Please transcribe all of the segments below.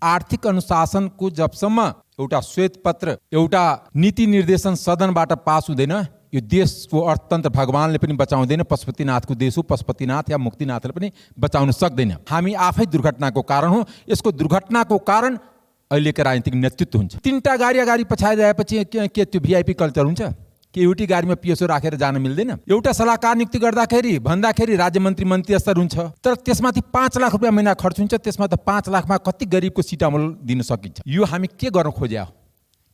आर्थिक अनुशासनको जबसम्म एउटा श्वेत पत्र एउटा नीति निर्देशन सदनबाट पास हुँदैन, यो देशको अर्थतन्त्र भगवानले पनि बचाउँदैन, पशुपतिनाथको देश हो, पशुपतिनाथ या मुक्तिनाथले पनि बचाउन सक्दैन। हामी आफै दुर्घटनाको कारण हो। यसको दुर्घटनाको कारण अहिलेको राजनीतिक नेतृत्व हुन्छ। तीनटा गाडी अगाडि पछाइरहेपछि के त्यो भिआइपी कल्चर हुन्छ कि एउटै गाडीमा पिएसओ राखेर जान मिल्दैन? एउटा सल्लाहकार नियुक्ति गर्दाखेरि भन्दाखेरि राज्य मन्त्री स्तर हुन्छ, तर त्यसमाथि 5 लाख रुपियाँ महिना खर्च हुन्छ। त्यसमा त 5 लाखमा कति गरिबको सिट अमल दिन सकिन्छ? यो हामी के गर्न खोज्या हो?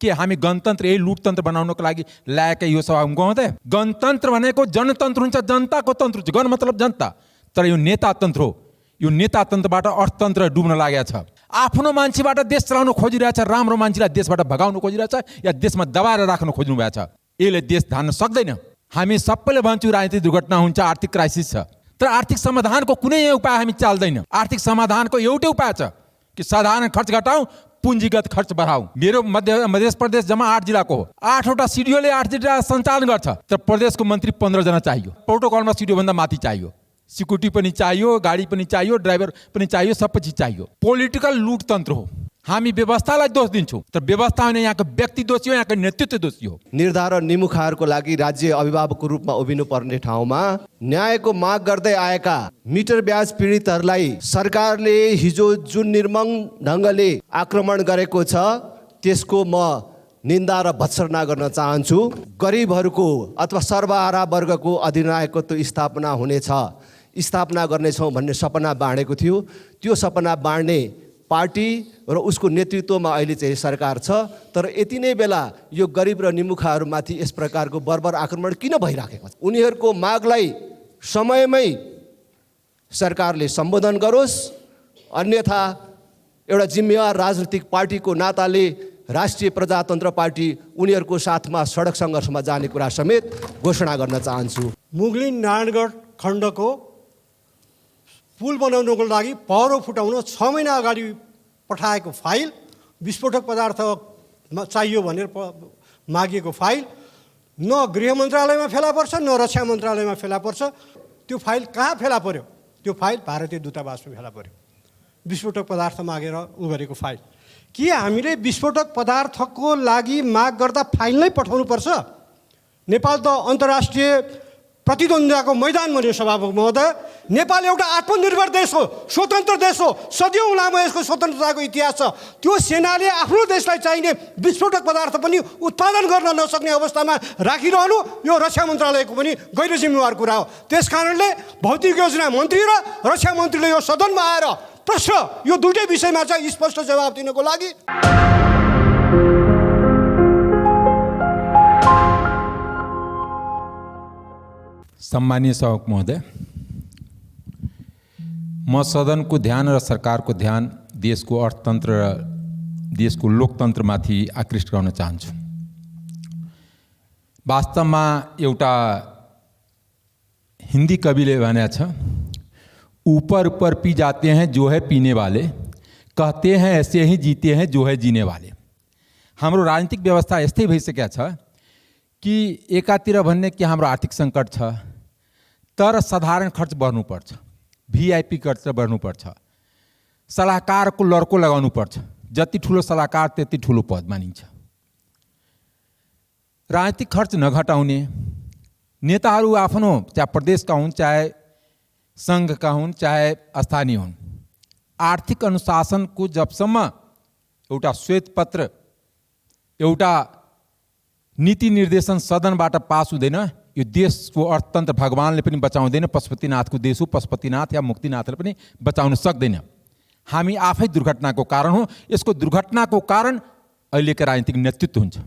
के हामी गणतन्त्र यही लुटतन्त्र बनाउनको लागि ल्याएकै यो सभामा गउँदै? गणतन्त्र भनेको जनतन्त्र हुन्छ, जनताको तन्त्र हुन्छ। गण मतलब जनता, तर यो नेतातन्त्र हो। यो नेतातन्त्रबाट अर्थतन्त्र डुब्न लागेको छ। आफ्नो मान्छेबाट देश चलाउन खोजिरहेछ, राम्रो मान्छेलाई देशबाट भगाउन खोजिरहेछ या देशमा दबाएर राख्न खोज्नु भएको छ। यसले देश धान्न सक्दैन। हामी सबैले भन्छौँ राजनीतिक दुर्घटना हुन्छ, आर्थिक क्राइसिस छ, तर आर्थिक समाधानको कुनै उपाय हामी चाल्दैन। आर्थिक समाधानको एउटै उपाय छ कि साधारण खर्च घटाऊ, पुँजीगत खर्च बढाऊ। मेरो मध्य प्रदेश जम्मा 8 जिल्लाको हो। 8वटा सिडिओले 8 जिल्ला सञ्चालन गर्छ, तर प्रदेशको मन्त्री 15 जना चाहियो। प्रोटोकलमा सिडिओ भन्दा माथि चाहियो, सिक्युरिटी पनि चाहियो, गाडी पनि चाहियो, ड्राइभर पनि चाहियो, सब चिज चाहियो। पोलिटिकल लुटतन्त्र हो। हामी व्यवस्थालाई दोष दिन्छौँ, तर व्यवस्था होइन, यहाँको व्यक्ति दोषी हो, यहाँको नेतृत्व दोषी हो। निर्धारण निमुखाहरूको लागि राज्य अभिभावकको रूपमा उभिनु पर्ने ठाउँमा न्यायको माग गर्दै आएका मिटर ब्याज पीडितहरूलाई सरकारले हिजो जुन निर्मम ढङ्गले आक्रमण गरेको छ त्यसको म निन्दा र भत्सना गर्न चाहन्छु। गरिबहरूको अथवा सर्वहारा वर्गको अधिनायकत्व स्थापना हुनेछ, स्थापना गर्नेछौँ भन्ने सपना बाँडेको थियो। त्यो सपना बाँड्ने पार्टी र उसको नेतृत्वमा अहिले चाहिँ सरकार छ, तर यति नै बेला यो गरिब र निमुखाहरूमाथि यस प्रकारको बर्बर आक्रमण किन भइराखेको छ? उनीहरूको मागलाई समयमै सरकारले सम्बोधन गरोस्, अन्यथा एउटा जिम्मेवार राजनीतिक पार्टीको नाताले राष्ट्रिय प्रजातन्त्र पार्टी उनीहरूको साथमा सडक सङ्घर्षमा जाने कुरा समेत घोषणा गर्न चाहन्छु। मुगलिन नारायणगढ खण्डको पुल बनाउनको लागि पहरो फुटाउन 6 महिना अगाडि पठाएको फाइल, विस्फोटक पदार्थ चाहियो भनेर मागिएको फाइल न गृह मन्त्रालयमा फेला पर्छ न रक्षा मन्त्रालयमा फेला पर्छ। त्यो फाइल कहाँ फेला पर्यो? त्यो फाइल भारतीय दूतावासमा फेला पर्यो। विस्फोटक पदार्थ मागेर गरेको फाइल। के हामीले विस्फोटक पदार्थको लागि माग गर्दा फाइल नै पठाउनुपर्छ? नेपाल त अन्तर्राष्ट्रिय प्रतिद्वन्द्विताको मैदान भन्यो सभामुख महोदय। नेपाल एउटा आत्मनिर्भर देश हो, स्वतन्त्र देश हो, सदियौँ लामो यसको स्वतन्त्रताको इतिहास छ। त्यो सेनाले आफ्नो देशलाई चाहिने विस्फोटक पदार्थ पनि उत्पादन गर्न नसक्ने अवस्थामा राखिरहनु यो रक्षा मन्त्रालयको पनि गैर जिम्मेवार कुरा हो। त्यस कारणले भौतिक योजना मन्त्री र रक्षा मन्त्रीले यो सदनमा आएर प्रश्न यो दुईटै विषयमा चाहिँ स्पष्ट जवाब दिनको लागि सम्मानीय सभामुख महोदय, म सदनको ध्यान र सरकारको ध्यान देशको अर्थतन्त्र र देशको लोकतन्त्रमाथि आकृष्ट गर्न चाहन्छु। वास्तवमा एउटा हिन्दी कविले भनेको छ, ऊपर ऊपर पी जाते हैं जो है पीने वाले, कहते हैं ऐसे ही जीते हैं जो है जीने वाले। हाम्रो राजनीतिक व्यवस्था यस्तै भइसकेको छ कि एकातिर भन्ने कि हाम्रो आर्थिक सङ्कट छ, तर साधारण खर्च बढ्नुपर्छ, भिआइपी खर्च बढ्नुपर्छ, सल्लाहकारको लड्को लगाउनुपर्छ। जति ठुलो सल्लाहकार त्यति ठुलो पद मानिन्छ। राजनीतिक खर्च नघटाउने नेताहरू आफ्नो चाहे प्रदेशका हुन्, चाहे सङ्घका हुन्, चाहे स्थानीय हुन्, आर्थिक अनुशासनको जबसम्म एउटा श्वेत पत्र एउटा नीति निर्देशन सदनबाट पास हुँदैन, यो देशको अर्थतन्त्र भगवानले पनि बचाउँदैन, पशुपतिनाथको देश हो, पशुपतिनाथ या मुक्तिनाथले पनि बचाउन सक्दैन। हामी आफै दुर्घटनाको कारण हो। यसको दुर्घटनाको कारण अहिलेको राजनीतिक नेतृत्व हुन्छ।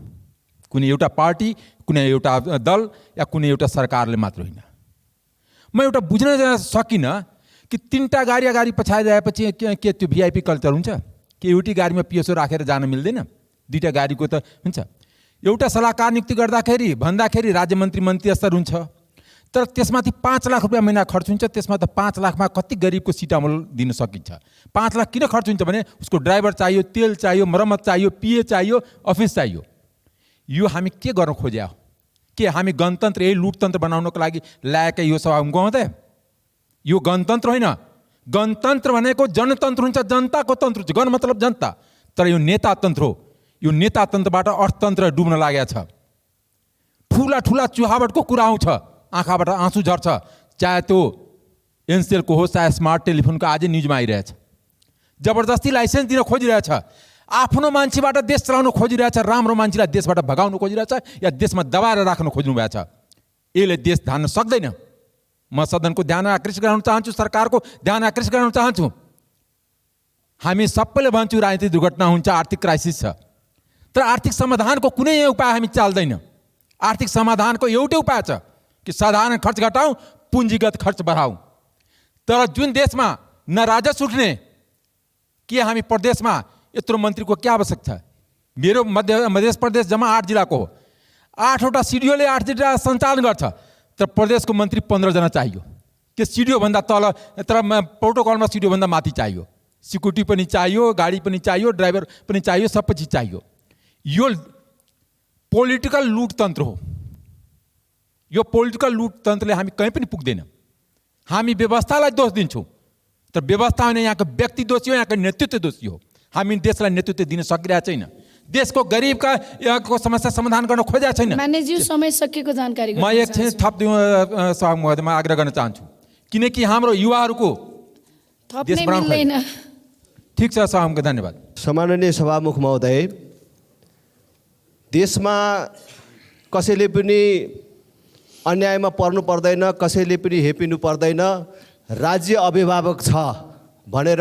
कुनै एउटा पार्टी, कुनै एउटा दल या कुनै एउटा सरकारले मात्र होइन। म एउटा बुझ्न सकिनँ कि 3टा गाडी अगाडि पछाइरहेपछि के त्यो भिआइपी कल्चर हुन्छ कि एउटै गाडीमा पिएसओ राखेर जान मिल्दैन? 2टा गाडीको त हुन्छ। एउटा सल्लाहकार नियुक्ति गर्दाखेरि भन्दाखेरि राज्य मन्त्री स्तर हुन्छ, तर त्यसमाथि 5 लाख रुपियाँ महिना खर्च हुन्छ। त्यसमा त 5 लाखमा कति गरिबको सिट अमल दिन सकिन्छ? 5 लाख किन खर्च हुन्छ भने उसको ड्राइभर चाहियो, तेल चाहियो, मर्मत चाहियो, पिए चाहियो, अफिस चाहियो। यो हामी के गर्न खोज्या हो? के हामी गणतन्त्र यही लुटतन्त्र बनाउनको लागि ल्याएकै यो सभामा गउँदै? यो गणतन्त्र होइन, गणतन्त्र भनेको जनतन्त्र हुन्छ, जनताको तन्त्र हुन्छ। गण मतलब जनता, तर यो नेता तन्त्र हो। यो नेता तन्त्रबाट अर्थतन्त्र डुब्न लागेको छ। ठुला ठुला चुहावटको कुरा आउँछ, आँखाबाट आँसु झर्छ, चाहे त्यो एनसेलको होस् चाहे स्मार्ट टेलिफोनको आज न्युजमा आइरहेछ। जबरजस्ती लाइसेन्स दिन खोजिरहेछ, आफ्नो मान्छेबाट देश चलाउन खोजिरहेछ, राम्रो मान्छेलाई देशबाट भगाउन खोजिरहेछ या देशमा दबाएर राख्न खोज्नु भएको छ। यसले देश धान्न सक्दैन। म सदनको ध्यान आकर्षित गराउन चाहन्छु, सरकारको ध्यान आकर्षित गराउन चाहन्छु। हामी सबैले भन्छौँ राजनीतिक दुर्घटना हुन्छ, आर्थिक क्राइसिस छ, तर आर्थिक समाधानको कुनै उपाय हामी चाल्दैन। आर्थिक समाधानको एउटै उपाय छ कि साधारण खर्च घटाउँ, पुँजीगत खर्च बढाउँ। तर जुन देशमा न राजस्व उठ्ने, के हामी प्रदेशमा यत्रो मन्त्रीको क्या आवश्यक छ? मेरो मध्य प्रदेश जम्मा 8 जिल्लाको हो। 8वटा सिडिओले 8 जिल्ला सञ्चालन गर्छ, तर प्रदेशको मन्त्री 15 जना चाहियो। त्यो सिडिओ भन्दा तल, तर प्रोटोकलमा सिडिओ भन्दा माथि चाहियो। सिक्युरिटी पनि चाहियो, गाडी पनि चाहियो, ड्राइभर पनि चाहियो, सब चिज चाहियो। यो पोलिटिकल लुट तन्त्र हो। यो पोलिटिकल लुट तन्त्रले हामी कहीँ पनि पुग्दैन। हामी व्यवस्थालाई दोष दिन्छौँ, तर व्यवस्था होइन, यहाँको व्यक्ति दोषी हो, यहाँको नेतृत्व दोषी हो। हामी देशलाई नेतृत्व दिन सकिरहेको छैन। देशको गरिबका यहाँको समस्या समाधान गर्न खोजेको छैन। म्यानेज्यू समय सकिएको जानकारी म एकछिन थप म आग्रह गर्न चाहन्छु, किनकि हाम्रो युवाहरूको थप्नै मिल्दैन। ठिक छ, साहबको धन्यवाद। सम्माननीय सभामुख महोदय, देशमा कसैले पनि अन्यायमा पर्नु पर्दैन, कसैले पनि हेपिनु पर्दैन। राज्य अभिभावक छ भनेर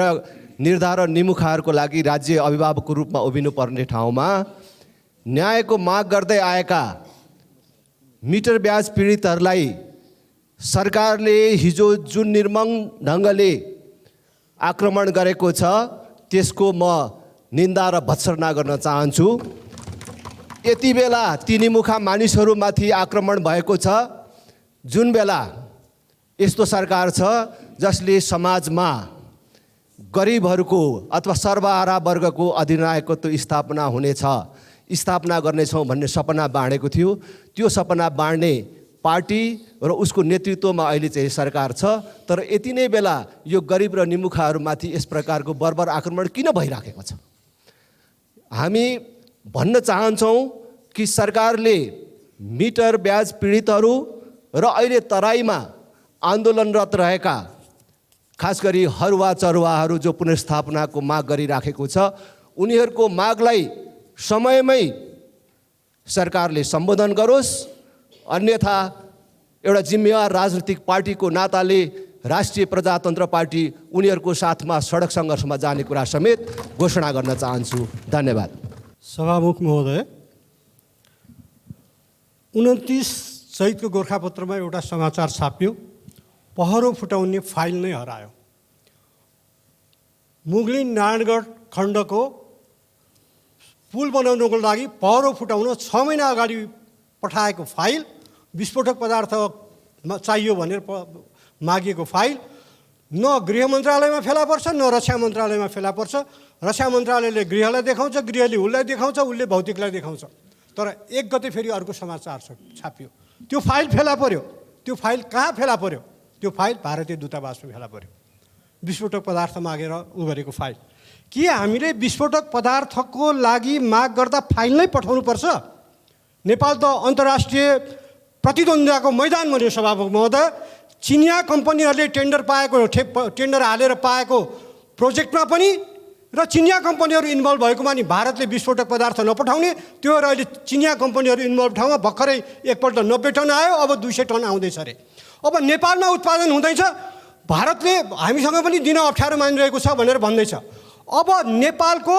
निर्धारण निमुखाहरूको लागि राज्य अभिभावकको रूपमा उभिनु पर्ने ठाउँमा न्यायको माग गर्दै आएका मिटर ब्याज पीडितहरूलाई सरकारले हिजो जुन निर्मम ढङ्गले आक्रमण गरेको छ, त्यसको म निन्दा र भत्सना गर्न चाहन्छु। यति बेला तिनीमुखा मानिसहरूमाथि आक्रमण भएको छ, जुन बेला यस्तो सरकार छ जसले समाजमा गरिबहरूको अथवा सर्वहारा वर्गको अधिनायकत्व स्थापना हुनेछ, स्थापना गर्नेछौँ भन्ने सपना बाँडेको थियो। त्यो सपना बाँड्ने पार्टी र उसको नेतृत्वमा अहिले चाहिँ सरकार छ। तर यति नै बेला यो गरिब र निमुखाहरूमाथि यस प्रकारको बर्बर आक्रमण किन भइराखेको छ? हामी भन्न चाहन्छौँ कि सरकारले मिटर ब्याज पीडितहरू र अहिले तराईमा आन्दोलनरत रहेका खास गरी हरुवा चरुवाहरू जो पुनर्स्थापनाको माग गरिराखेको छ, उनीहरूको मागलाई समयमै सरकारले सम्बोधन गरोस्। अन्यथा एउटा जिम्मेवार राजनीतिक पार्टीको नाताले राष्ट्रिय प्रजातन्त्र पार्टी उनीहरूको साथमा सडक सङ्घर्षमा जाने कुरा समेत घोषणा गर्न चाहन्छु। धन्यवाद। सभामुख महोदय, 29 चैतको गोर्खापत्रमा एउटा समाचार छापियो, पहरो फुटाउने फाइल नै हरायो। मुगलिन नारायणगढ खण्डको पुल बनाउनको लागि पहरो फुटाउन 6 महिना अगाडि पठाएको फाइल, विस्फोटक पदार्थ चाहियो भनेर मागिएको फाइल न गृह मन्त्रालयमा फेला पर्छ न रक्षा मन्त्रालयमा फेला पर्छ। रक्षा मन्त्रालयले गृहलाई देखाउँछ, गृहले उसलाई देखाउँछ, उसले भौतिकलाई देखाउँछ। तर 1 गते फेरि अर्को समाचार छापियो, त्यो फाइल फेला पर्यो। त्यो फाइल कहाँ फेला पर्यो? त्यो फाइल भारतीय दूतावासमा फेला पर्यो। विस्फोटक पदार्थ मागेर उ गरेको फाइल। के हामीले विस्फोटक पदार्थको लागि माग गर्दा फाइल नै पठाउनुपर्छ? नेपाल त अन्तर्राष्ट्रिय प्रतिद्वन्द्विताको मैदान बन्यो सभामुख महोदय। चिनिया कम्पनीहरूले टेन्डर हालेर पाएको प्रोजेक्टमा पनि र चिनिया कम्पनीहरू इन्भल्भ भएकोमा नि भारतले विस्फोटक पदार्थ नपठाउने, त्यो अहिले चिनिया कम्पनीहरू इन्भल्भ ठाउँमा भर्खरै एकपल्ट 90 टन आयो, अब 200 टन आउँदैछ अरे। अब नेपालमा उत्पादन हुँदैछ, भारतले हामीसँग पनि दिन अप्ठ्यारो मानिरहेको छ भनेर भन्दैछ। अब नेपालको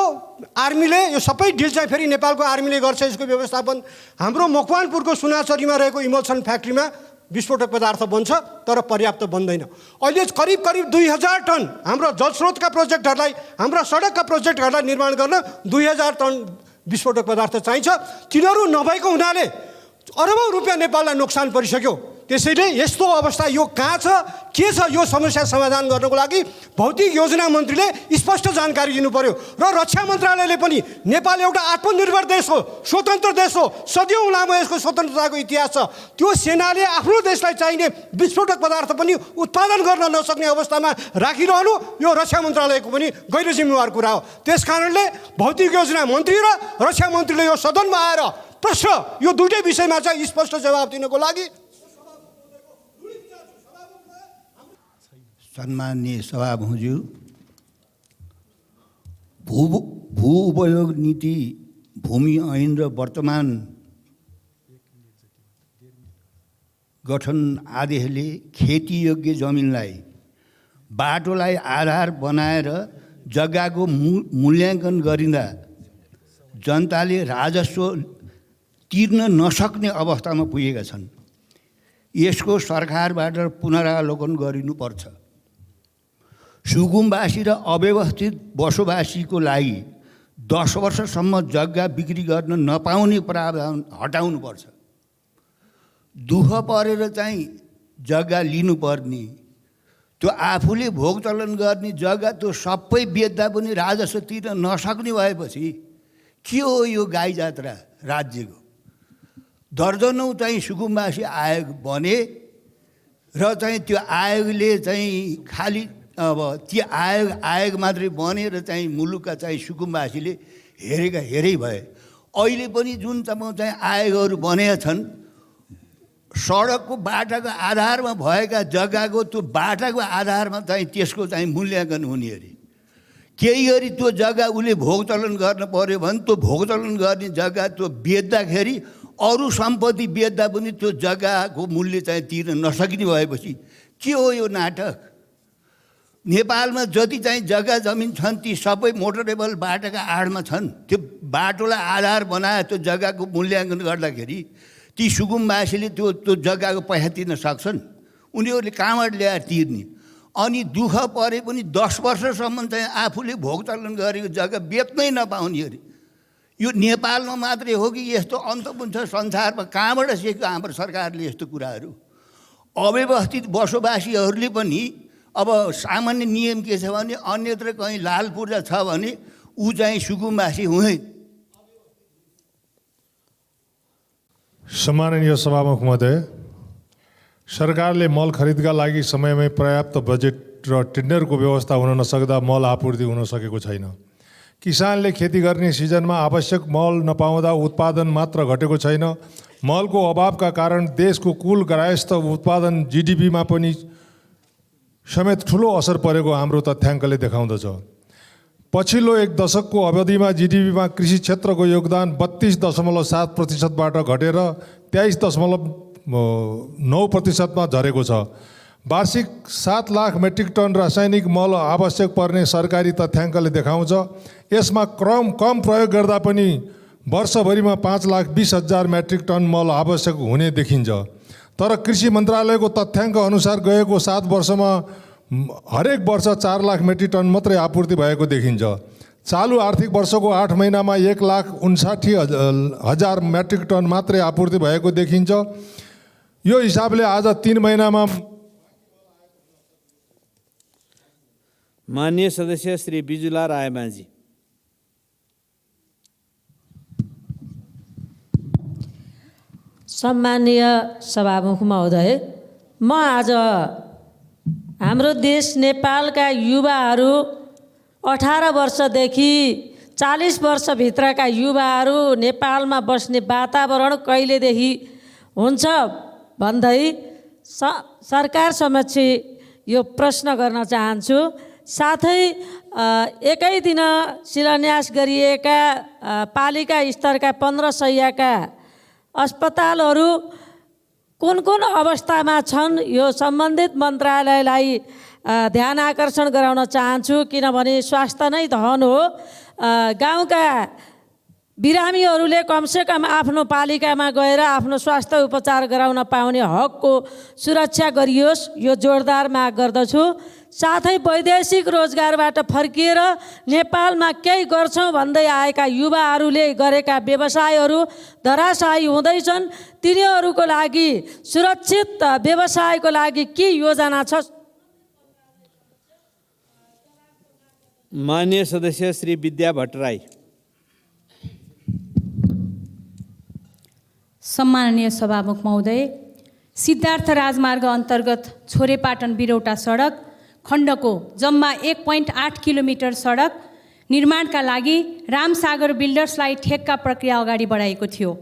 आर्मीले यो सबै डिल चाहिँ फेरि नेपालको आर्मीले गर्छ यसको व्यवस्थापन। हाम्रो मकवानपुरको सुनाचरीमा रहेको इमल्सन फ्याक्ट्रीमा विस्फोटक पदार्थ बन्छ, तर पर्याप्त बन्दैन। अहिले करिब 2000 टन हाम्रो जलस्रोतका प्रोजेक्टहरूलाई, हाम्रा सडकका प्रोजेक्टहरूलाई निर्माण गर्न 2000 टन विस्फोटक पदार्थ चाहिन्छ। तिनीहरू नभएको हुनाले अरबौँ रुपियाँ नेपाललाई नोक्सान परिसक्यो। त्यसैले यस्तो अवस्था यो कहाँ छ, के छ, यो समस्या समाधान गर्नको लागि भौतिक योजना मन्त्रीले स्पष्ट जानकारी दिनु पर्यो। र रक्षा मन्त्रालयले पनि नेपाल एउटा आत्मनिर्भर देश हो, स्वतन्त्र देश हो, सदियौँ लामो यसको स्वतन्त्रताको इतिहास छ। त्यो सेनाले आफ्नो देशलाई चाहिने विस्फोटक पदार्थ पनि उत्पादन गर्न नसक्ने अवस्थामा राखिरहनु यो रक्षा मन्त्रालयको पनि गैर जिम्मेवार कुरा हो। त्यस कारणले भौतिक योजना मन्त्री र रक्षा मन्त्रीले यो सदनमा आएर प्रश्न यो दुईटै विषयमा चाहिँ स्पष्ट जवाब दिनको लागि। सम्माननीय सभामुखज्यू, भू उपयोग नीति, भूमि ऐन र वर्तमान गठन आदिहरूले खेतीयोग्य जमिनलाई बाटोलाई आधार बनाएर जग्गाको मूल्याङ्कन गरिँदा जनताले राजस्व तिर्न नसक्ने अवस्थामा पुगेका छन्। यसको सरकारबाट पुनरावलोकन गरिनुपर्छ। सुकुम्बासी र अव्यवस्थित बसोबासीको लागि 10 वर्षसम्म जग्गा बिक्री गर्न नपाउने प्रावधान हटाउनुपर्छ। दुःख परेर चाहिँ जग्गा लिनुपर्ने, त्यो आफूले भोगचलन गर्ने जग्गा त्यो सबै बेच्दा पनि राजस्व तिर्न नसक्ने भएपछि के हो यो गाई जात्रा राज्यको? दर्जनौँ चाहिँ सुकुम्बासी आयोग बने र चाहिँ त्यो आयोगले चाहिँ खालि अब त्यो आयोग मात्रै बनेर चाहिँ मुलुकका चाहिँ सुकुम्बासीले हेरेका हेरै भए। अहिले पनि जुन चाहिँ आयोगहरू बनेका छन्, सडकको बाटाको आधारमा भएका जग्गाको त्यो बाटाको आधारमा चाहिँ त्यसको चाहिँ मूल्याङ्कन हुने अरे। केही गरी त्यो जग्गा उसले भोगचलन गर्न पर्यो भने त्यो भोगचलन गर्ने जग्गा त्यो बेच्दाखेरि अरू सम्पत्ति बेच्दा पनि त्यो जग्गाको मूल्य चाहिँ तिर्न नसकिने भएपछि के हो यो नाटक? नेपालमा जति चाहिँ जग्गा जमिन छन् ती सबै मोटरेबल बाटाका आडमा छन्। त्यो बाटोलाई आधार बनाए त्यो जग्गाको मूल्याङ्कन गर्दाखेरि ती सुकुम्बासीले त्यो जग्गाको पैसा तिर्न सक्छन्? उनीहरूले कहाँबाट ल्याएर तिर्ने? अनि दुःख परे पनि 10 वर्षसम्म चाहिँ आफूले भोगचलन गरेको जग्गा बेच्नै नपाउने अरे। यो नेपालमा मात्रै हो कि यस्तो अन्तपुन्छ संसारमा? कहाँबाट सिक्यो हाम्रो सरकारले यस्तो कुराहरू? अव्यवस्थित बसोबासीहरूले पनि अब सामान्य नियम के छ भने अन्यत्र कहीँ लाल पूर्जा छ भने ऊ चाहिँ सुकुम्बासी हुँदैन। सम्माननीय सभामुख महोदय, सरकारले मल खरिदका लागि समयमै पर्याप्त बजेट र टेन्डरको व्यवस्था हुन नसक्दा मल आपूर्ति हुन सकेको छैन। किसानले खेती गर्ने सिजनमा आवश्यक मल नपाउँदा उत्पादन मात्र घटेको छैन, मलको अभावका कारण देशको कुल ग्राहस्थ उत्पादन जीडीपीमा पनि समेत ठुलो असर परेको हाम्रो तथ्याङ्कले देखाउँदछ। पछिल्लो एक दशकको अवधिमा जीडीपीमा कृषि क्षेत्रको योगदान 32.7%बाट घटेर 23.9%मा झरेको छ। वार्षिक 7 लाख मेट्रिक टन रासायनिक मल आवश्यक पर्ने सरकारी तथ्याङ्कले देखाउँछ। यसमा कम प्रयोग गर्दा पनि वर्षभरिमा 5,20,000 मेट्रिक टन मल आवश्यक हुने देखिन्छ। तर कृषि मन्त्रालयको तथ्याङ्क अनुसार गएको 7 वर्षमा हरेक वर्ष 4 लाख मेट्रिक टन मात्रै आपूर्ति भएको देखिन्छ। चालु आर्थिक वर्षको 8 महिनामा 1,59,000 मेट्रिक टन मात्रै आपूर्ति भएको देखिन्छ। यो हिसाबले आज 3 महिनामा माननीय सदस्य श्री बिजुलाल रायमाझी। सम्माननीय सभामुख महोदय, म आज हाम्रो देश नेपालका युवाहरू 18 वर्षदेखि 40 वर्षभित्रका युवाहरू नेपालमा बस्ने वातावरण कहिलेदेखि हुन्छ भन्दै सरकार समक्ष यो प्रश्न गर्न चाहन्छु। साथै एकै दिन शिलान्यास गरिएका पालिका स्तरका 15 शय्याका अस्पतालहरू कुन कुन अवस्थामा छन् यो सम्बन्धित मन्त्रालयलाई ध्यान आकर्षण गराउन चाहन्छु, किनभने स्वास्थ्य नै धन हो। गाउँका बिरामीहरूले कमसेकम आफ्नो पालिकामा गएर आफ्नो स्वास्थ्य उपचार गराउन पाउने हकको सुरक्षा गरियोस्, यो जोरदार माग गर्दछु। साथै वैदेशिक रोजगारबाट फर्किएर नेपालमा केही गर्छौँ भन्दै आएका युवाहरूले गरेका व्यवसायहरू धराशायी हुँदैछन्। तिनीहरूको लागि सुरक्षित व्यवसायको लागि के योजना छ? मान्य सदस्य श्री विद्या भट्टराई। सम्माननीय सभामुख महोदय, सिद्धार्थ राजमार्ग अन्तर्गत छोरेपाटन बिरौटा सडक खण्डको जम्मा 1.8 किलोमिटर सडक निर्माणका लागि रामसागर बिल्डर्सलाई ठेक्का प्रक्रिया अगाडि बढाएको थियो।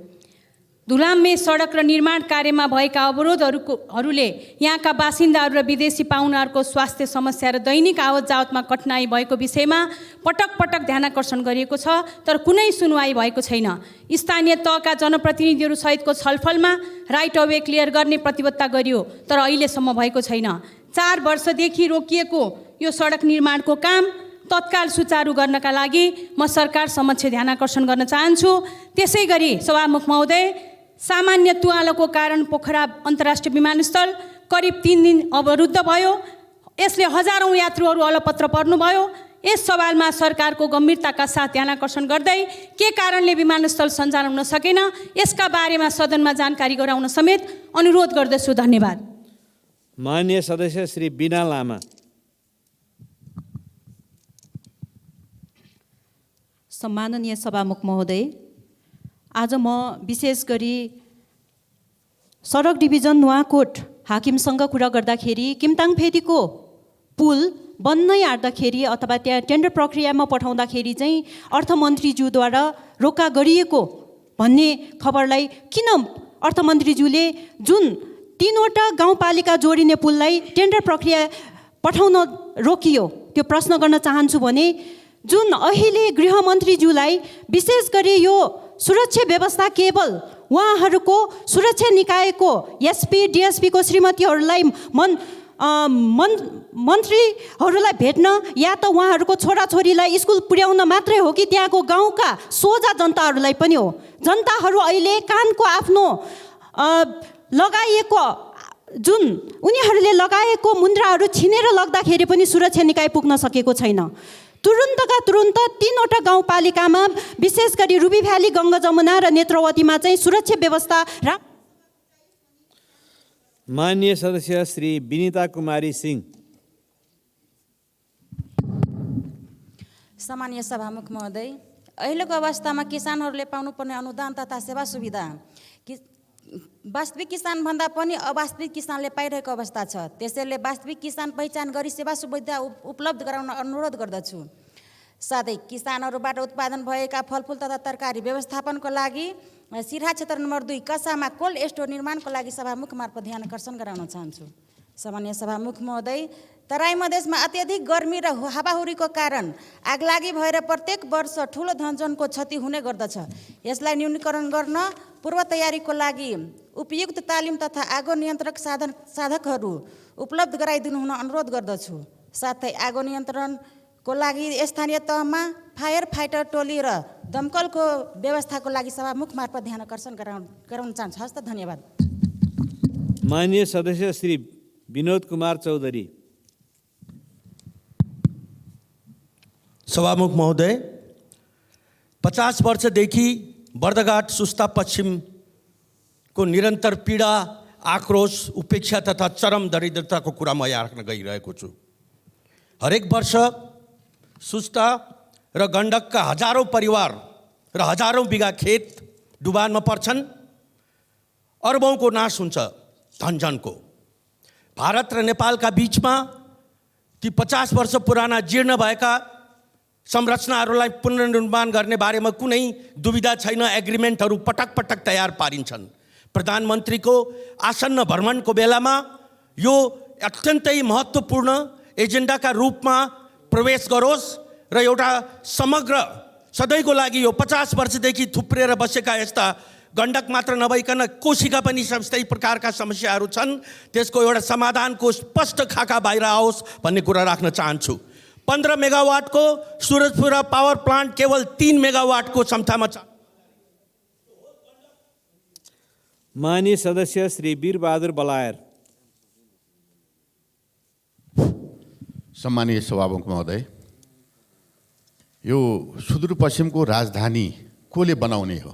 धुलाम्मे सडक र निर्माण कार्यमा भएका अवरोधहरूले यहाँका बासिन्दाहरू र विदेशी पाहुनाहरूको स्वास्थ्य समस्या र दैनिक आवत जावतमा कठिनाई भएको विषयमा पटक पटक ध्यानाकर्षण गरिएको छ, तर कुनै सुनवाई भएको छैन। स्थानीय तहका जनप्रतिनिधिहरू सहितको छलफलमा राइट अफ वे क्लियर गर्ने प्रतिबद्धता गरियो, तर अहिलेसम्म भएको छैन। 4 वर्षदेखि रोकिएको यो सडक निर्माणको काम तत्काल सुचारू गर्नका लागि म सरकार समक्ष ध्यानाकर्षण गर्न चाहन्छु। त्यसै गरी सभामुख महोदय, सामान्य तुवालोको कारण पोखरा अन्तर्राष्ट्रिय विमानस्थल करिब 3 दिन अवरुद्ध भयो। यसले हजारौँ यात्रुहरू अलपत्र पर्नुभयो। यस सवालमा सरकारको गम्भीरताका साथ ध्यानाकर्षण गर्दै के कारणले विमानस्थल सञ्चालन हुन सकेन यसका बारेमा सदनमा जानकारी गराउन समेत अनुरोध गर्दछु। धन्यवाद। मान्य सदस्य श्री बिना लामा। सम्माननीय सभामुख महोदय, आज म विशेष गरी सडक डिभिजन नुवाकोट हाकिमसँग कुरा गर्दाखेरि किमताङफेदीको पुल बन्नै आँट्दाखेरि अथवा त्यहाँ टेन्डर प्रक्रियामा पठाउँदाखेरि चाहिँ अर्थमन्त्रीज्यूद्वारा रोका गरिएको भन्ने खबरलाई किन अर्थमन्त्रीज्यूले जुन 3वटा गाउँपालिका जोडिने पुललाई टेन्डर प्रक्रिया पठाउन रोकियो, त्यो प्रश्न गर्न चाहन्छु। भने जुन अहिले गृहमन्त्रीज्यूलाई विशेष गरी यो सुरक्षा व्यवस्था केवल उहाँहरूको सुरक्षा निकायको एसपी डिएसपीको श्रीमतीहरूलाई मन्त्रीहरूलाई भेट्न या त उहाँहरूको छोराछोरीलाई स्कुल पुर्याउन मात्रै हो कि त्यहाँको गाउँका सोझा जनताहरूलाई पनि हो? जनताहरू अहिले कानको आफ्नो लगाइएको जुन उनीहरूले लगाएको मुद्राहरू छिनेर लग्दाखेरि पनि सुरक्षा निकाय पुग्न सकेको छैन। तुरुन्तका तुरुन्त 3वटा गाउँपालिकामा विशेष गरी रुबी भ्याली, गङ्गा जमुना र नेत्रवतीमा चाहिँ सुरक्षा व्यवस्था मान्य सदस्य श्री विनिता कुमारी सिंह। सम्मानीय सभामुख महोदय, अहिलेको अवस्थामा किसानहरूले पाउनुपर्ने अनुदान तथा सेवा सुविधा वास्तविक किसान भन्दा पनि अवास्तविक किसानले पाइरहेको अवस्था छ। त्यसैले वास्तविक किसान पहिचान गरी सेवा सुविधा उपलब्ध गराउन अनुरोध गर्दछु। साथै किसानहरूबाट उत्पादन भएका फलफुल तथा तरकारी व्यवस्थापनको लागि सिरहा क्षेत्र नम्बर 2 कसामा कोल्ड स्टोर निर्माणको लागि सभामुख मार्फत ध्यान आकर्षण गराउन चाहन्छु। सामान्य सभामुख महोदय, तराई मधेसमा अत्यधिक गर्मी र हावाहुरीको कारण आगलागी भएर प्रत्येक वर्ष ठुलो धनजनको क्षति हुने गर्दछ। यसलाई न्यूनीकरण गर्न पूर्व तयारीको लागि उपयुक्त तालिम तथा आगो नियन्त्रक साधकहरू उपलब्ध गराइदिनु हुन अनुरोध गर्दछु। साथै आगो नियन्त्रणको लागि स्थानीय तहमा फायर फाइटर टोली र दमकलको व्यवस्थाको लागि सभामुख मार्फत ध्यान आकर्षण गराउन चाहन्छु। हस्त, धन्यवाद। माननीय सदस्य श्री विनोद कुमार चौधरी। सभामुख महोदय, 50 वर्षदेखि बर्दघाट सुस्ता पश्चिमको निरन्तर पीडा, आक्रोश, उपेक्षा तथा चरम दरिद्रताको कुरा म यहाँ राख्न गइरहेको छु। हरेक वर्ष सुस्ता र गण्डकका हजारौँ परिवार र हजारौँ बिघा खेत डुबानमा पर्छन्। अरबौँको नाश हुन्छ धनजनको। भारत र नेपालका बीचमा ती 50 वर्ष पुराना जीर्ण भएका संरचनाहरूलाई पुनर्निर्माण गर्ने बारेमा कुनै दुविधा छैन। एग्रिमेन्टहरू पटक पटक तयार पारिन्छन्। प्रधानमन्त्रीको आसन्न भ्रमणको बेलामा यो अत्यन्तै महत्त्वपूर्ण एजेन्डाका रूपमा प्रवेश गरोस् र एउटा समग्र सधैँको लागि यो 50 वर्षदेखि थुप्रेर बसेका यस्ता गण्डक मात्र नभइकन कोशिका पनि यस्तै प्रकारका समस्याहरू छन्, त्यसको एउटा समाधानको स्पष्ट खाका बाहिर आओस् भन्ने कुरा राख्न चाहन्छु। 15 मेगावाटको सूरजपुरा पावर प्लान्ट केवल 3 मेगावाटको क्षमतामा छ। माननीय सदस्य श्री वीरबहादुर बलायर। सम्मानीय सभामुख महोदय, यो सुदूरपश्चिमको राजधानी कसले बनाउने हो?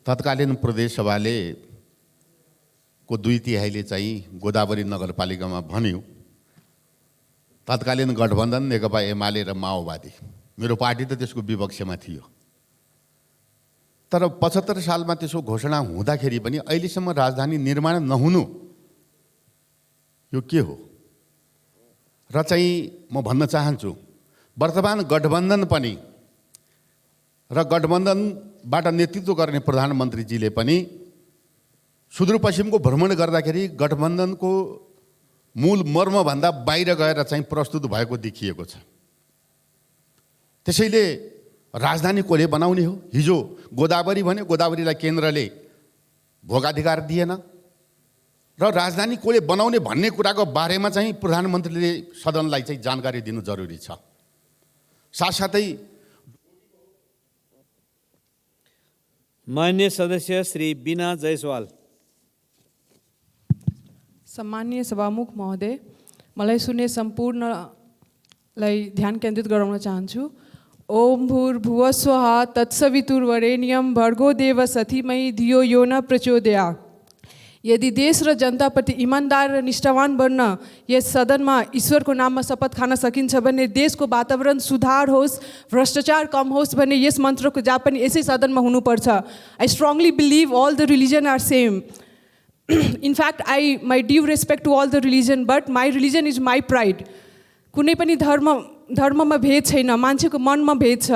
तत्कालीन प्रदेश सभाले को 2/3 चाहिँ गोदावरी नगरपालिकामा भन्यो। तत्कालीन गठबन्धन नेकपा एमाले र माओवादी, मेरो पार्टी त त्यसको विपक्षमा थियो। तर 75 सालमा त्यसको घोषणा हुँदाखेरि पनि अहिलेसम्म राजधानी निर्माण नहुनु यो के हो? र चाहिँ म भन्न चाहन्छु, वर्तमान गठबन्धन पनि र गठबन्धनबाट नेतृत्व गर्ने प्रधानमन्त्रीजीले पनि सुदूरपश्चिमको भ्रमण गर्दाखेरि गठबन्धनको मूल मर्मभन्दा बाहिर गएर चाहिँ प्रस्तुत भएको देखिएको छ। त्यसैले राजधानी कसले बनाउने हो? हिजो गोदावरी भने गोदावरीलाई केन्द्रले भोगाधिकार दिएन र राजधानी कसले बनाउने भन्ने कुराको बारेमा चाहिँ प्रधानमन्त्रीले सदनलाई चाहिँ जानकारी दिनु जरुरी छ। साथसाथै माननीय सदस्य श्री बीना जयसवाल। सम्मानीय सभामुख महोदय, मलाई सुन्ने सम्पूर्णलाई ध्यान केन्द्रित गराउन चाहन्छु। ओम भूर्भुवस्वः तत्सवितुर्वरेण्यं भर्गो देवस्य धीमहि धियो यो न प्रचोदयात्। यदि देश र जनताप्रति इमान्दार र निष्ठावान बन्न यस सदनमा ईश्वरको नाममा शपथ खान सकिन्छ भने देशको वातावरण सुधार होस्, भ्रष्टाचार कम होस् भने यस मन्त्रको जाप पनि यसै सदनमा हुनुपर्छ। I strongly believe all the religion are same. In fact, my due respect to all the religion, but my religion is my pride. कुनै पनि धर्ममा भेद छैन, मान्छेको मनमा भेद छ।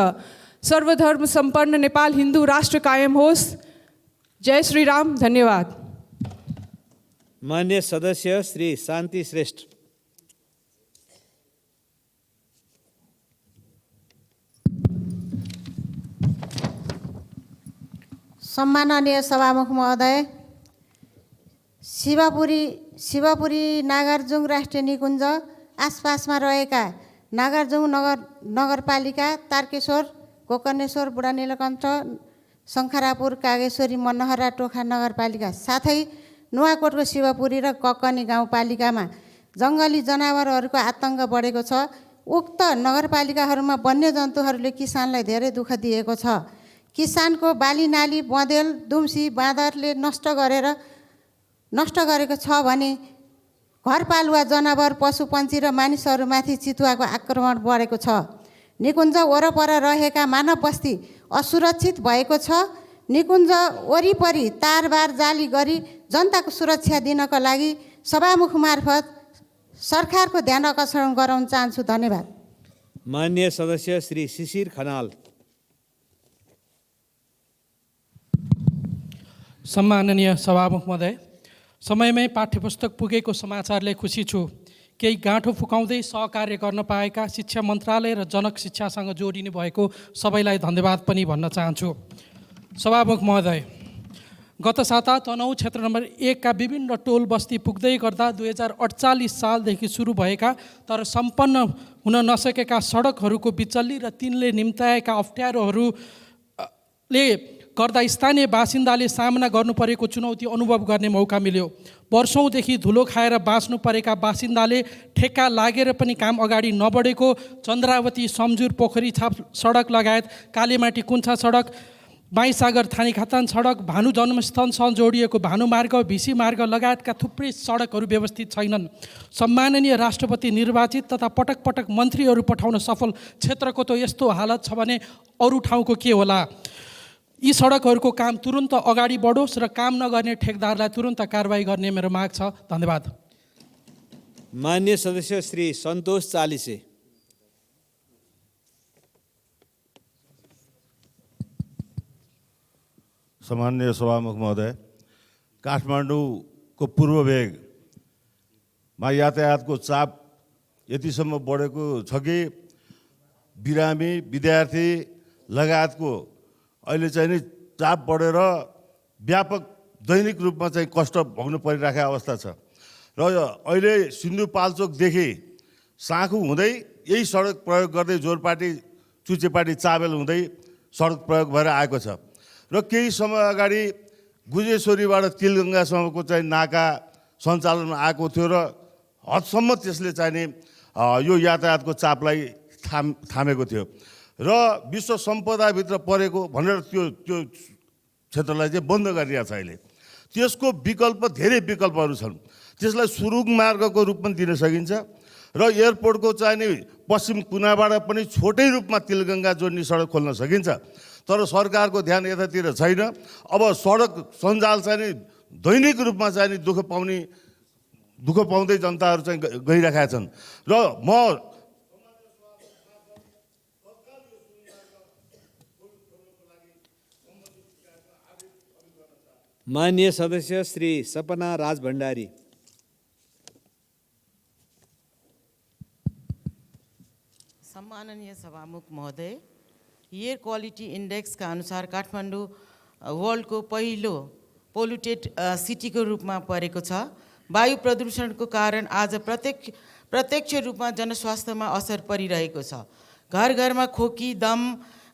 सर्वधर्म सम्पन्न नेपाल हिन्दू राष्ट्र कायम होस्। जय श्री राम। धन्यवाद। माननीय सदस्य श्री शान्ति श्रेष्ठ। सम्माननीय सभामुख महोदय, शिवपुरी नागार्जुङ राष्ट्रिय निकुञ्ज आसपासमा रहेका नागार्जुङ नगरपालिका, तारकेश्वर, गोकर्णेश्वर, बुढा नीलकण्ठ, शङ्खरापुर, कागेश्वरी, मनहरा, टोखा नगरपालिका साथै नुवाकोटको शिवपुरी र ककनी गाउँपालिकामा जङ्गली जनावरहरूको आतङ्क बढेको छ। उक्त नगरपालिकाहरूमा वन्यजन्तुहरूले किसानलाई धेरै दुःख दिएको छ। किसानको बाली नाली बँदेल दुम्सी बाँदरले नष्ट गरेको छ भने घरपालुवा जनावर पशुपन्छी र मानिसहरूमाथि चितुवाको आक्रमण बढेको छ। निकुञ्ज वरपर रहेका मानव बस्ती असुरक्षित भएको छ। निकुञ्ज वरिपरि तारबार जाली गरी जनताको सुरक्षा दिनको लागि सभामुख मार्फत सरकारको ध्यान आकर्षण गराउन चाहन्छु। धन्यवाद। माननीय सदस्य श्री शिशिर खनाल। सम्माननीय सभामुख महोदय, समयमै पाठ्यपुस्तक पुगेको समाचारले खुसी छु। केही गाँठो फुकाउँदै सहकार्य गर्न पाएका शिक्षा मन्त्रालय र जनक शिक्षासँग जोडिनु भएको सबैलाई धन्यवाद पनि भन्न चाहन्छु। सभामुख महोदय, गत साता तनहुँ क्षेत्र नम्बर 1 का विभिन्न टोल बस्ती पुग्दै गर्दा 2048 सालदेखि सुरु भएका तर सम्पन्न हुन नसकेका सडकहरूको बिचल्ली र तिनले निम्ताएका अप्ठ्यारोहरूले गर्दा स्थानीय बासिन्दाले सामना गर्नु परेको चुनौती अनुभव गर्ने मौका मिल्यो। वर्षौँदेखि धुलो खाएर बाँच्नु परेका बासिन्दाले ठेक्का लागेर पनि काम अगाडि नबढेको चन्द्रावती सम्झुर पोखरी छाप सडक लगायत कालीमाटी कुन्छा सडक, बाईसागर थानी खातान सडक, भानु जन्मस्थलसँग जोडिएको भानुमार्ग, भिसी मार्ग लगायतका थुप्रै सडकहरू व्यवस्थित छैनन्। सम्माननीय राष्ट्रपति निर्वाचित तथा पटक पटक मन्त्रीहरू पठाउन सफल क्षेत्रको त यस्तो हालत छ भने अरू ठाउँको के होला? यी सडकहरूको काम तुरुन्त अगाडि बढोस् र काम नगर्ने ठेकदारलाई तुरुन्त कारबाही गर्ने मेरो माग छ। धन्यवाद। माननीय सदस्य श्री सन्तोष चालिसे। सम्माननीय सभामुख महोदय, काठमाडौँको पूर्व भेगमा यातायातको चाप यतिसम्म बढेको छ कि बिरामी विद्यार्थी लगायतको अहिले चाहिँ नि चाप बढेर व्यापक दैनिक रूपमा चाहिँ कष्ट भोग्नु परिरहेको अवस्था छ। र अहिले सिन्धुपाल्चोकदेखि साँखु हुँदै यही सडक प्रयोग गर्दै जोरपाटी चुचेपाटी चाबेल हुँदै सडक प्रयोग भएर आएको छ। र केही समय अगाडि गुजेश्वरीबाट तिलगङ्गासम्मको चाहिँ नाका सञ्चालनमा आएको थियो र हदसम्म त्यसले चाहिने यो यातायातको चापलाई थामेको थियो र विश्व सम्पदाभित्र परेको भनेर त्यो क्षेत्रलाई चाहिँ बन्द गरिरहेको छ अहिले। त्यसको विकल्प धेरै विकल्पहरू छन्। त्यसलाई सुरुङ मार्गको रूपमा दिन सकिन्छ र एयरपोर्टको चाहिने पश्चिम कुनाबाट पनि छोटै रूपमा तिलगङ्गा जोड्ने सडक खोल्न सकिन्छ। तर सरकारको ध्यान यतातिर छैन। अब सडक सञ्जाल चाहिँ दैनिक रूपमा चाहिँ दुःख पाउँदै जनताहरू चाहिँ गइरहेका छन् र म माननीय सदस्य श्री सपना राज भण्डारी। सम्माननीय सभामुख महोदय, एयर क्वालिटी इन्डेक्सका अनुसार काठमाडौँ वर्ल्डको पहिलो पोल्युटेड सिटीको रूपमा परेको छ। वायु प्रदूषणको कारण आज प्रत्यक्ष रूपमा जनस्वास्थ्यमा असर परिरहेको छ। घर घरमा खोकी, दम,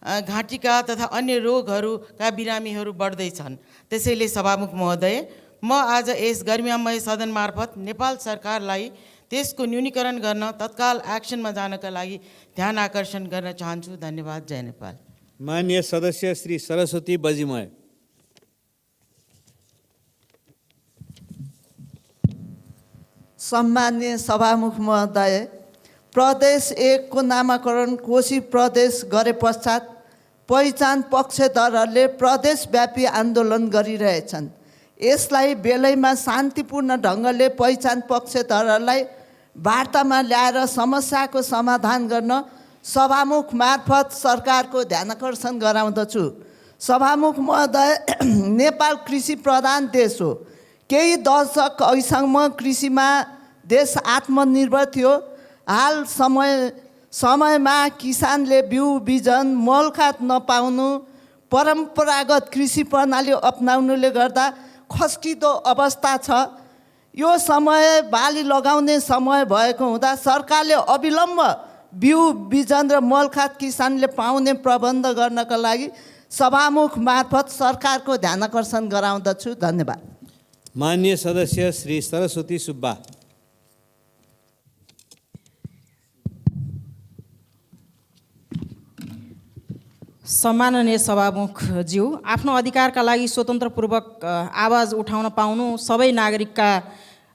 घाँटीका तथा अन्य रोगहरूका बिरामीहरू बढ्दैछन्। त्यसैले सभामुख महोदय, म आज यस गर्मीमय सदन मार्फत नेपाल सरकारलाई त्यसको न्यूनीकरण गर्न तत्काल एक्सनमा जानका लागि ध्यान आकर्षण गर्न चाहन्छु। धन्यवाद। जय नेपाल। माननीय सदस्य श्री सरस्वती बजिमय। सम्माननीय सभामुख महोदय, प्रदेश 1 को नामाकरण कोशी प्रदेश गरे पश्चात पहिचान पक्षधरहरूले प्रदेशव्यापी आन्दोलन गरिरहेछन्। यसलाई बेलैमा शान्तिपूर्ण ढङ्गले पहिचान पक्षधरहरूलाई वार्तामा ल्याएर समस्याको समाधान गर्न सभामुख मार्फत सरकारको ध्यानाकर्षण गराउँदछु। सभामुख महोदय, नेपाल कृषि प्रधान देश हो। केही दशक अघिसम्म कृषिमा देश आत्मनिर्भर थियो। हाल समयमा किसानले बिउ बिजन मलखात नपाउनु, परम्परागत कृषि प्रणाली अपनाउनुले गर्दा खस्किदो अवस्था छ। यो समय बाली लगाउने समय भएको हुँदा सरकारले अविलम्ब बिउ बिजन र मलखात किसानले पाउने प्रबन्ध गर्नका लागि सभामुख मार्फत सरकारको ध्यानाकर्षण गराउँदछु। धन्यवाद। माननीय सदस्य श्री सरस्वती सुब्बा। सम्माननीय सभामुखज्यू, आफ्नो अधिकारका लागि स्वतन्त्रपूर्वक आवाज उठाउन पाउनु सबै नागरिकका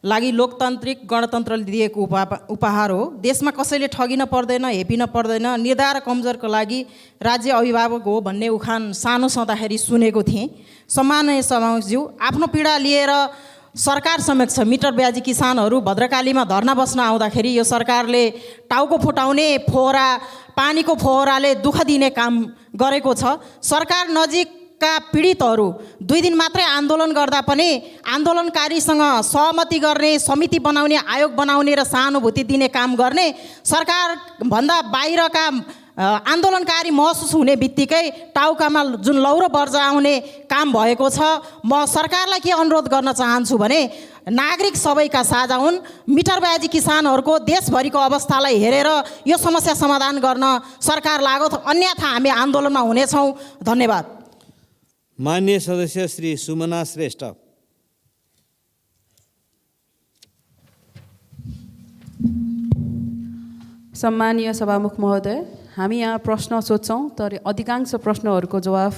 लागि लोकतान्त्रिक गणतन्त्रले दिएको उपहार हो। देशमा कसैले ठगिन पर्दैन, हेपिन पर्दैन। निर्धय र कमजोरको लागि राज्य अभिभावक हो भन्ने उखान सानो छँदाखेरि सुनेको थिएँ। सम्माननीय सभामुखज्यू, आफ्नो पीडा लिएर सरकार समक्ष मिटर ब्याजी किसानहरू भद्रकालीमा धर्ना बस्न आउँदाखेरि यो सरकारले टाउको फुटाउने फोहरा, पानीको फोहराले दुःख दिने काम गरेको छ। सरकार नजिकका पीडितहरू 2 दिन मात्रै आन्दोलन गर्दा पनि आन्दोलनकारीसँग सहमति गर्ने, समिति बनाउने, आयोग बनाउने र सहानुभूति दिने काम गर्ने, सरकारभन्दा बाहिरका आन्दोलनकारी महसुस हुने बित्तिकै टाउकामा जुन लौरो बर्जाउने काम भएको छ। म सरकारलाई के अनुरोध गर्न चाहन्छु भने नागरिक सबैका साझा हुन्। मिटर ब्याजी किसानहरूको देशभरिको अवस्थालाई हेरेर यो समस्या समाधान गर्न सरकार लागोस्, अन्यथा हामी आन्दोलनमा हुनेछौँ। धन्यवाद। माननीय सदस्य श्री सुमना श्रेष्ठ। सम्मानीय सभामुख महोदय, हामी यहाँ प्रश्न सोध्छौँ तर अधिकांश प्रश्नहरूको जवाफ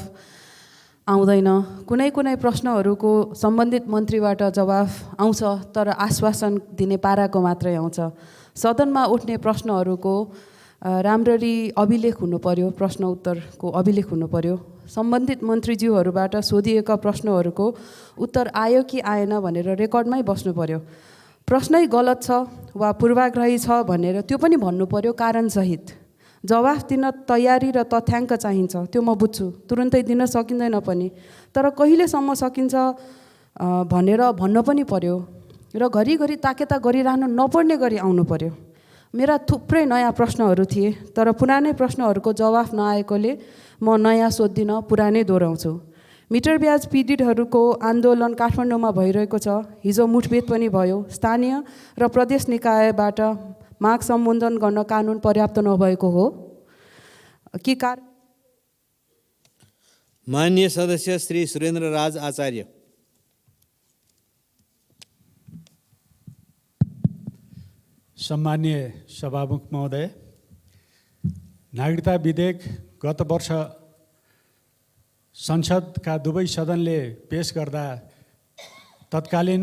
आउँदैन। कुनै प्रश्नहरूको सम्बन्धित मन्त्रीबाट जवाफ आउँछ तर आश्वासन दिने पाराको मात्रै आउँछ। सदनमा उठ्ने प्रश्नहरूको राम्ररी अभिलेख हुनु पर्यो, प्रश्न उत्तरको अभिलेख हुनु पर्यो। सम्बन्धित मन्त्रीज्यूहरूबाट सोधिएका प्रश्नहरूको उत्तर आयो कि आएन भनेर रेकर्डमै बस्नु पर्यो। प्रश्नै गलत छ वा पूर्वाग्रही छ भनेर त्यो पनि भन्नु पर्यो कारणसहित। जवाफ दिन तयारी र तथ्याङ्क चाहिन्छ, त्यो म बुझ्छु, तुरुन्तै दिन सकिँदैन पनि, तर कहिलेसम्म सकिन्छ भनेर भन्न पनि पर्यो र घरिघरि ताकेता गरिरहनु नपर्ने गरी आउनु पर्यो। मेरा थुप्रै नयाँ प्रश्नहरू थिए तर पुरानै प्रश्नहरूको जवाफ नआएकोले म नयाँ सोध्दिनँ, पुरानै दोहोऱ्याउँछु। मिटर ब्याज पीडितहरूको आन्दोलन काठमाडौँमा भइरहेको छ। हिजो मुठभेड पनि भयो। स्थानीय र प्रदेश निकायबाट माग सम्बोधन गर्न कानुन पर्याप्त नभएको हो कि माननीय सदस्य श्री सुरेन्द्र राज आचार्य। सम्मानीय सभामुख महोदय, नागरिकता विधेयक गत वर्ष संसदका दुवै सदनले पेश गर्दा तत्कालीन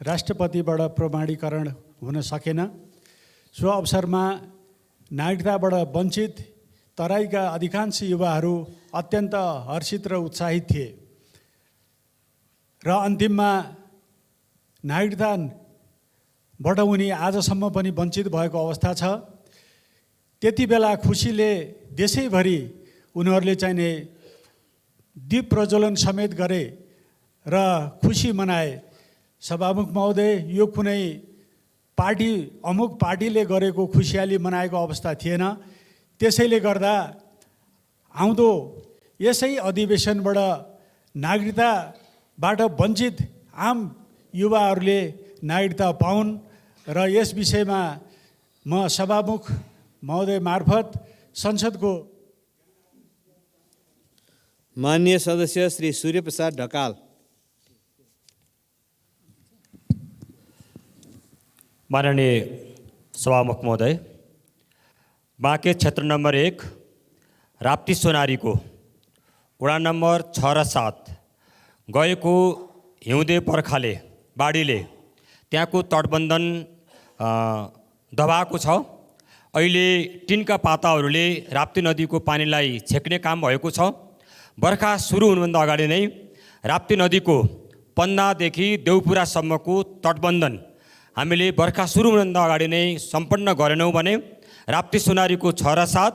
राष्ट्रपतिबाट प्रमाणीकरण हुन सकेन। सो अवसरमा नागरिकताबाट वञ्चित तराईका अधिकांश युवाहरू अत्यन्त हर्षित र उत्साहित थिए र अन्तिममा नागरिकताबाट उनी आजसम्म पनि वञ्चित भएको अवस्था छ। त्यति बेला खुसीले देशैभरि उनीहरूले चाहिने दीप प्रज्वलन समेत गरे र खुसी मनाए। सभामुख महोदय, यो कुनै पार्टी अमुक पार्टीले गरेको खुसियाली मनाएको अवस्था थिएन। त्यसैले गर्दा आउँदो यसै अधिवेशनबाट नागरिकताबाट वञ्चित आम युवाहरूले नागरिकता पाउन् र यस विषयमा म सभामुख महोदय मार्फत संसदको माननीय सदस्य श्री सूर्यप्रसाद ढकाल। माननीय सभामुख महोदय, बाँके क्षेत्र नम्बर 1 राप्ती सोनारीको वडा नम्बर 6 र 7 गएको हिउँदे बर्खाले बाढीले त्यहाँको तटबन्धन दबाएको छ। अहिले टिनका पाताहरूले राप्ती नदीको पानीलाई छेक्ने काम भएको छ। बर्खा सुरु हुनुभन्दा अगाडि नै राप्ती नदीको पन्दादेखि देउपुरासम्मको तटबन्धन हामीले बर्खा सुरु हुनुभन्दा अगाडि नै सम्पन्न गरेनौँ भने राप्ती सोनारीको 6 र 7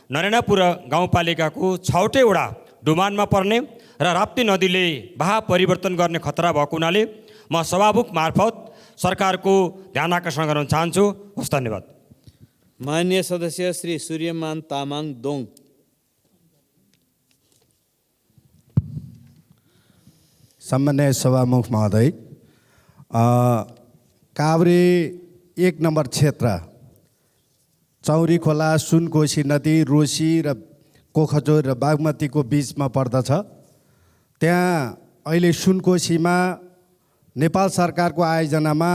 नरेनापुर गाउँपालिकाको 6वटै वडा डुमानमा पर्ने र राप्ती नदीले बहाव परिवर्तन गर्ने खतरा भएको हुनाले म सभामुख मार्फत सरकारको ध्यान आकर्षण गर्न चाहन्छु। हस्, धन्यवाद। माननीय सदस्य श्री सूर्यमान तामाङ दोङ। सम्मान्य सभामुख महोदय, काभ्रे 1 नम्बर क्षेत्र चौरी खोला, सुनकोशी नदी, रोसी र कोखजोर र बागमतीको बिचमा पर्दछ। त्यहाँ अहिले सुनकोशीमा नेपाल सरकारको आयोजनामा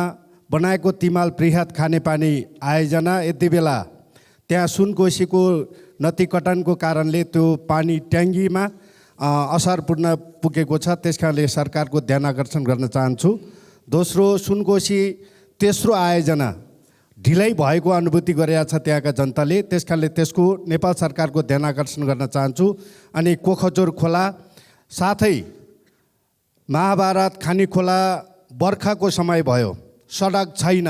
बनाएको तिमाल बृहत खानेपानी आयोजना, यति बेला त्यहाँ सुनकोशीको नदीकटनको कारणले त्यो पानी ट्याङ्कीमा असर पुग्न पुगेको छ। त्यसकारणले सरकारको ध्यान आकर्षण गर्न चाहन्छु। दोस्रो, सुनकोशी तेस्रो आयोजना ढिलै भएको अनुभूति गरेका छ त्यहाँका जनताले। त्यसकारणले त्यसको नेपाल सरकारको ध्यान आकर्षण गर्न चाहन्छु। अनि कोखजोर खोला साथै महाभारत खानी खोला बर्खाको समय भयो, सडक छैन।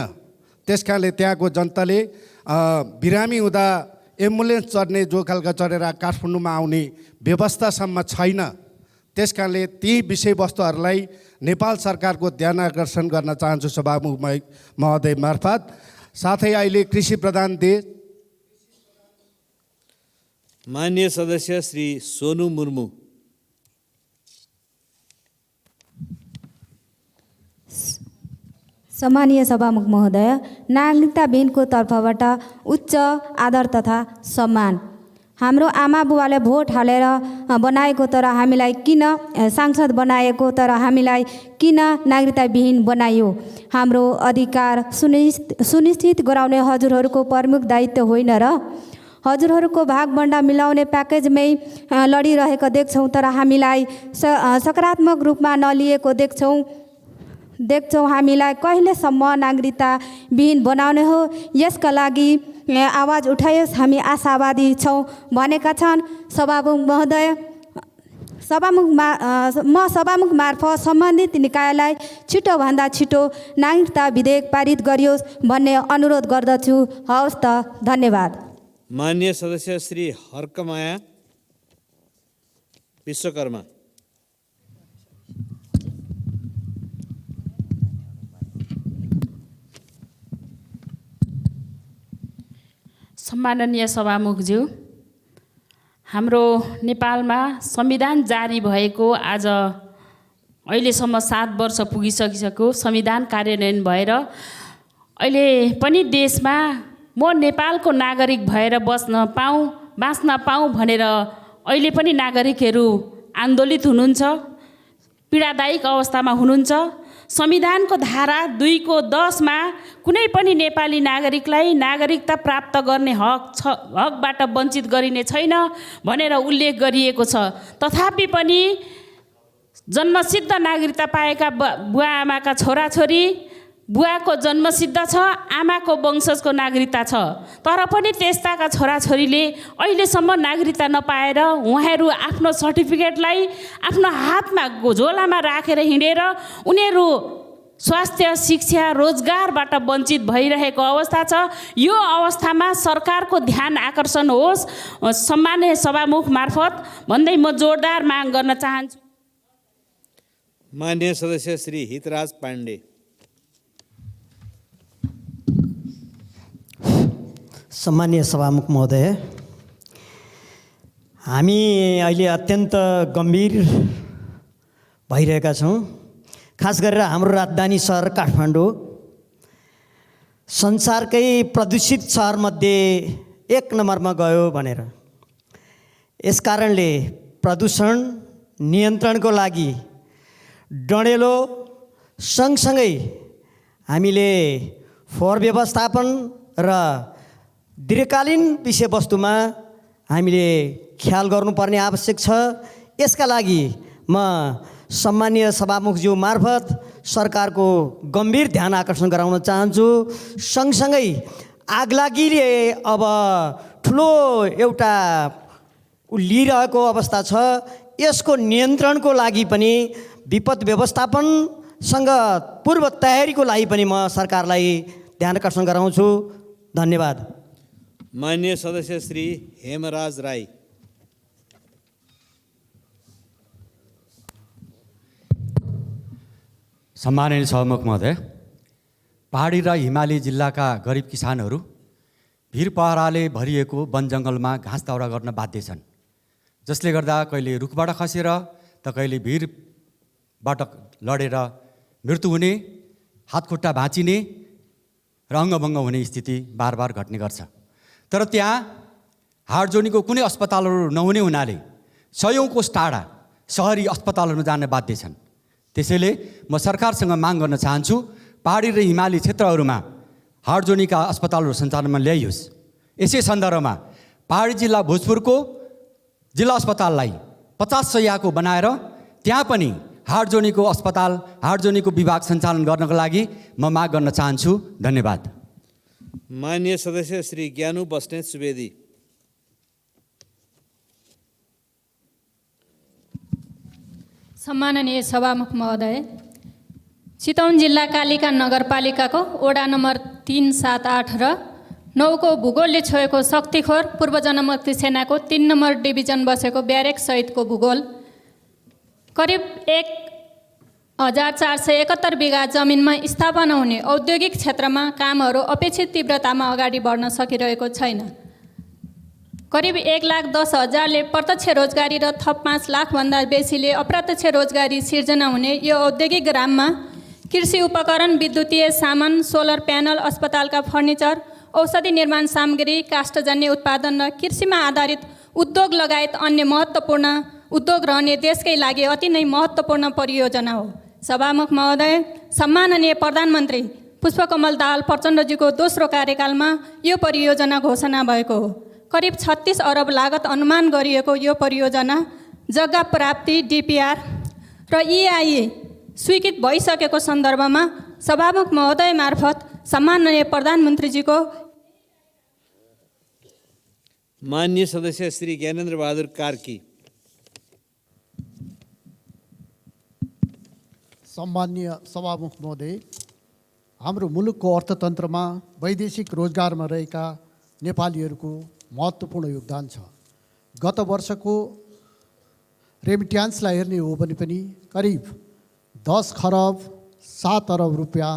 त्यसकारणले त्यहाँको जनताले बिरामी हुँदा एम्बुलेन्स चढ्ने जोखाल्का चढेर काठमाडौँमा आउने व्यवस्थासम्म छैन। त्यसकारणले ती विषयवस्तुहरूलाई नेपाल सरकारको ध्यान आकर्षण गर्न चाहन्छु सभामुख महोदय मार्फत। साथै अहिले कृषि प्रधान देश। माननीय सदस्य श्री सोनु मुर्मू। सम्मानीय सभामुख महोदय, नागरिकता बिनको तर्फबाट उच्च आदर तथा सम्मान। हाम्रो आमा बुवाले भोट हालेर बनाएको तर हामीलाई किन सांसद बनाएको तर हामीलाई किन नागरिकता विहीन बनाइयो? हाम्रो अधिकार सुनिश्चित गराउने हजुरहरूको प्रमुख दायित्व होइन र? हजुरहरूको भागभन्डा मिलाउने प्याकेजमै लडिरहेको देख्छौँ तर हामीलाई सकारात्मक रूपमा नलिएको देख्छौँ। हामीलाई कहिलेसम्म नागरिकता विहीन बनाउने हो? यसका लागि आवाज उठाइयोस्, हामी आशावादी छौँ भनेका छन् सभामुख महोदय। म सभामुख मार्फत सम्बन्धित निकायलाई छिटोभन्दा छिटो नागरिकता विधेयक पारित गरियोस् भन्ने अनुरोध गर्दछु। हवस् त, धन्यवाद। माननीय सदस्य श्री हर्कमाया विश्वकर्मा। सम्माननीय सभामुखज्यू, हाम्रो नेपालमा संविधान जारी भएको आज अहिलेसम्म 7 वर्ष पुगिसकिसक्यो। संविधान कार्यान्वयन भएर अहिले पनि देशमा म नेपालको नागरिक भएर बाँच्न पाऊँ भनेर अहिले पनि नागरिकहरू आन्दोलित हुनुहुन्छ, पीडादायक अवस्थामा हुनुहुन्छ। संविधानको धारा 2:10 कुनै पनि नेपाली नागरिकलाई नागरिकता प्राप्त गर्ने हकबाट वञ्चित गरिने छैन भनेर उल्लेख गरिएको छ। तथापि पनि जन्मसिद्ध नागरिकता पाएका बुवा आमाका छोराछोरी, बुवाको जन्मसिद्ध छ, आमाको वंशजको नागरिकता छ, तर पनि त्यस्ताका छोराछोरीले अहिलेसम्म नागरिकता नपाएर उहाँहरू आफ्नो सर्टिफिकेटलाई आफ्नो हातमा झोलामा राखेर हिँडेर उनीहरू स्वास्थ्य, शिक्षा, रोजगारबाट वञ्चित भइरहेको अवस्था छ। यो अवस्थामा सरकारको ध्यान आकर्षण होस् सम्माननीय सभामुख मार्फत भन्दै म जोरदार माग गर्न चाहन्छु। माननीय सदस्य श्री हितराज पाण्डे। सम्मानीय सभामुख महोदय, हामी अहिले अत्यन्त गम्भीर भइरहेका छौँ। खास गरेर हाम्रो राजधानी सहर काठमाडौँ संसारकै प्रदूषित सहरमध्ये 1 नम्बरमा गयो भनेर। यसकारणले प्रदूषण नियन्त्रणको लागि डडेलो सँगसँगै हामीले फोहोर व्यवस्थापन र दीर्घकालीन विषयवस्तुमा हामीले ख्याल गर्नुपर्ने आवश्यक छ। यसका लागि म सम्मानीय सभामुखज्यू मार्फत सरकारको गम्भीर ध्यान आकर्षण गराउन चाहन्छु। सँगसँगै आगलागीले अब ठुलो एउटा लिइरहेको अवस्था छ। यसको नियन्त्रणको लागि पनि विपद व्यवस्थापनसँग पूर्व तयारीको लागि पनि म सरकारलाई ध्यान आकर्षण गराउँछु। धन्यवाद। माननीय सदस्य श्री हेमराज राई। सम्माननीय सभामुख महोदय, पहाडी र हिमाली जिल्लाका गरिब किसानहरू भिर पहराले भरिएको वन जङ्गलमा घाँस दाउरा गर्न बाध्य छन्, जसले गर्दा कहिले रुखबाट खसेर त कहिले भिरबाट लडेर मृत्यु हुने, हातखुट्टा भाँचिने र अङ्गभङ्ग हुने स्थिति बार बार घट्ने गर्छ। तर त्यहाँ हाडजोनीको कुनै अस्पतालहरू नहुने हुनाले सयौं कोस टाढा सहरी अस्पतालहरू जान बाध्य छन्। त्यसैले म सरकारसँग माग गर्न चाहन्छु, पहाडी र हिमाली क्षेत्रहरूमा हाडजोनीका अस्पतालहरू सञ्चालनमा ल्याइयोस्। यसै सन्दर्भमा पहाडी जिल्ला भोजपुरको जिल्ला अस्पताललाई 50 शय्याको बनाएर त्यहाँ पनि हाडजोनीको अस्पताल, हाडजोनीको विभाग सञ्चालन गर्नको लागि म माग गर्न चाहन्छु। धन्यवाद। माननीय सदस्य श्री ज्ञानु बस्नेत सुवेदी। सम्माननीय सभामुख महोदय, चितवन जिल्ला कालिका नगरपालिकाको वडा नम्बर 3, 7, 8 र 9 को भूगोलले छोएको शक्तिखोर पूर्व जनमुक्ति सेनाको 3 नम्बर डिभिजन बसेको ब्यारेक सहितको भूगोल करिब 1471 बिघा जमिनमा स्थापना हुने औद्योगिक क्षेत्रमा कामहरू अपेक्षित तीव्रतामा अगाडि बढ्न सकिरहेको छैन। करिब 1,10,000ले प्रत्यक्ष रोजगारी र थप 5 लाखभन्दा बेसीले अप्रत्यक्ष रोजगारी सिर्जना हुने यो औद्योगिक ग्राममा कृषि उपकरण, विद्युतीय सामान, सोलर प्यानल, अस्पतालका फर्निचर, औषधि निर्माण सामग्री, काष्ठजन्य उत्पादन र कृषिमा आधारित उद्योग लगायत अन्य महत्त्वपूर्ण उद्योग रहने देशकै लागि अति नै महत्त्वपूर्ण परियोजना हो। सभामुख महोदय, सम्माननीय प्रधानमन्त्री पुष्पकमल दाहाल प्रचण्डजीको दोस्रो कार्यकालमा यो परियोजना घोषणा भएको हो। करिब 36 अरब लागत अनुमान गरिएको यो परियोजना जग्गा प्राप्ति, DPR र EIA स्वीकृत भइसकेको सन्दर्भमा सभामुख महोदय मार्फत सम्माननीय प्रधानमन्त्रीजीको माननीय सदस्य श्री ज्ञानेन्द्र बहादुर कार्की। सम्माननीय सभामुख महोदय, हाम्रो मुलुकको अर्थतन्त्रमा वैदेशिक रोजगारमा रहेका नेपालीहरूको महत्त्वपूर्ण योगदान छ। गत वर्षको रेमिट्यान्सलाई हेर्ने हो भने पनि करिब 10 खरब 7 अरब रुपियाँ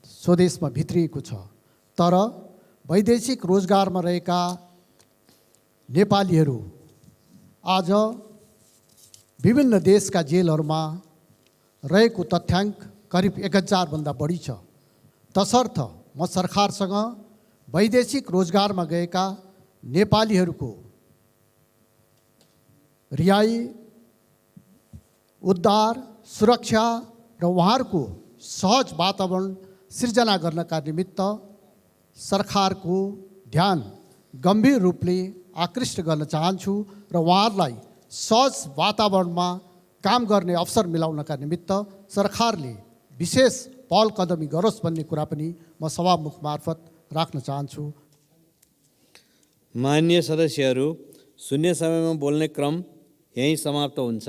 स्वदेशमा भित्रिएको छ। तर वैदेशिक रोजगारमा रहेका नेपालीहरू आज विभिन्न देशका जेलहरूमा रहेको तथ्याङ्क करिब 1000 भन्दा बढी छ। तसर्थ म सरकारसँग वैदेशिक रोजगारमा गएका नेपालीहरूको रिहाई, उद्धार, सुरक्षा र उहाँहरूको सहज वातावरण सिर्जना गर्नका निमित्त सरकारको ध्यान गम्भीर रूपले आकृष्ट गर्न चाहन्छु र उहाँहरूलाई सहज वातावरणमा काम गर्ने अवसर मिलाउनका निमित्त सरकारले विशेष पहल कदमी गरोस् भन्ने कुरा पनि म सभामुख मार्फत राख्न चाहन्छु। माननीय सदस्यहरू, शून्य समयमा बोल्ने क्रम यहीँ समाप्त हुन्छ।